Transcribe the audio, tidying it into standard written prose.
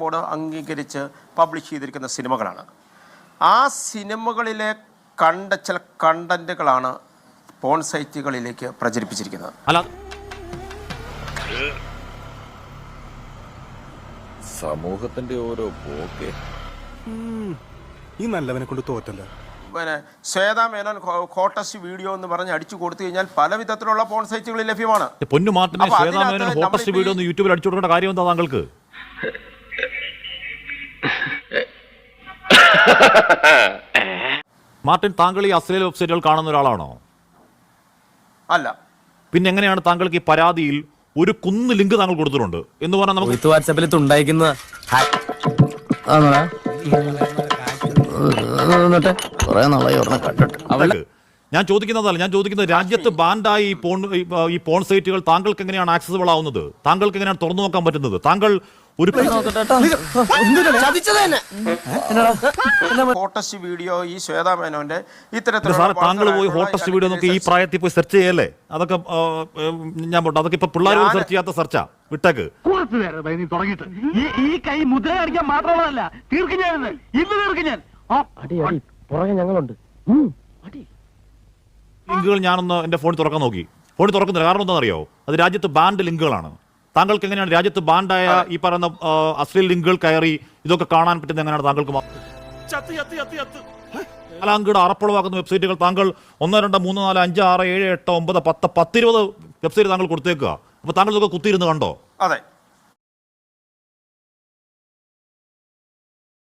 Board അംഗീകരിച്ച് publish ചെയ്തിരിക്കുന്ന സിനിമകളാണ്. ആ സിനിമകളിലെ കണ്ട ചില കണ്ടന്റുകളാണ് പോൺ സൈറ്റുകളിലേക്ക് പ്രചരിപ്പിച്ചിരിക്കുന്നത്. സമൂഹത്തിന്റെ ഓരോ പോക്കെ ഈ നല്ലവനെ കൊണ്ട് തോറ്റല്ല. പിന്നെ ശ്വേതാ മേനോൻ ഹോട്ടസ്റ്റ് വീഡിയോ എന്ന് പറഞ്ഞ് അടിച്ചു കൊടുത്തു കഴിഞ്ഞാൽ പല വിധത്തിലുള്ള പോൺ സൈറ്റുകളിൽ ലഭ്യമാണ്. പൊന്നു മാർട്ടിനെ ശ്വേതാ മേനോൻ ഹോട്ടസ്റ്റ് വീഡിയോ ഒന്ന് യൂട്യൂബിൽ അടിച്ചു കൊടുക്കേണ്ട കാര്യം എന്താ താങ്കൾക്ക്? മാർട്ടിൻ, താങ്കൾ ഈ അശ്ലീല വെബ്സൈറ്റുകൾ കാണുന്ന ഒരാളാണോ? അല്ല. പിന്നെ എങ്ങനെയാണ് താങ്കൾക്ക് ഈ പരാതിയിൽ ഒരു കുന്ന് ലിങ്ക് താങ്കൾ കൊടുത്തിട്ടുണ്ട് എന്ന് പറഞ്ഞാൽ നമുക്ക് വാട്സാപ്പിൽ ഉണ്ടായിരിക്കുന്ന ഞാൻ ചോദിക്കുന്നതല്ല, ഞാൻ ചോദിക്കുന്നത് രാജ്യത്ത് ബാൻഡായി ഈ പോൺ സൈറ്റുകൾ താങ്കൾക്ക് എങ്ങനെയാണ് ആക്സസിബിൾ ആവുന്നത്? താങ്കൾക്ക് എങ്ങനെയാണ് തുറന്നു നോക്കാൻ പറ്റുന്നത്? താങ്കൾ ഒരു ഹോട്ടസ്റ്റ് വീഡിയോ ഈ ശ്വേതാ മേനോന്റെ താങ്കൾ പോയി ഹോട്ടസ്റ്റ് വീഡിയോ നോക്കി ഈ പ്രായത്തിൽ പോയി സെർച്ച് ചെയ്യല്ലേ? അതൊക്കെ ഞാൻ പോട്ടെ, അതൊക്കെ ഇപ്പൊ പിള്ളേർ സെർച്ച് ചെയ്യാത്ത സെർച്ചാ. വിട്ടേക്ക്. ഈ കൈ മുദ്ര അടിക്കാൻ മാത്രമല്ല തീർക്കും ഞാൻ ഞങ്ങളുണ്ട്. ലിങ്കുകൾ ഞാനൊന്ന് എന്റെ ഫോണിൽ തുറക്കാൻ നോക്കി. ഫോണിൽ തുറക്കുന്നില്ല. കാരണം എന്താണെന്നറിയോ? അത് രാജ്യത്ത് ബാൻഡ് ലിങ്കുകളാണ്. താങ്കൾക്ക് എങ്ങനെയാണ് രാജ്യത്ത് ബാൻഡായ ഈ പറയുന്ന അശ്ലീൽ ലിങ്കുകൾ കയറി ഇതൊക്കെ കാണാൻ പറ്റുന്നത്? എങ്ങനെയാണ് താങ്കൾക്ക്? നാലാംകിട അറപ്പുളവാക്കുന്ന വെബ്സൈറ്റുകൾ താങ്കൾ 1, 2, 3, 4, 5, 6, 7, 8, 9, 10, 20 വെബ്സൈറ്റ് താങ്കൾ കൊടുത്തേക്കുക. അപ്പൊ താങ്കൾ ഇതൊക്കെ കുത്തിയിരുന്ന് കണ്ടോ? അതെ.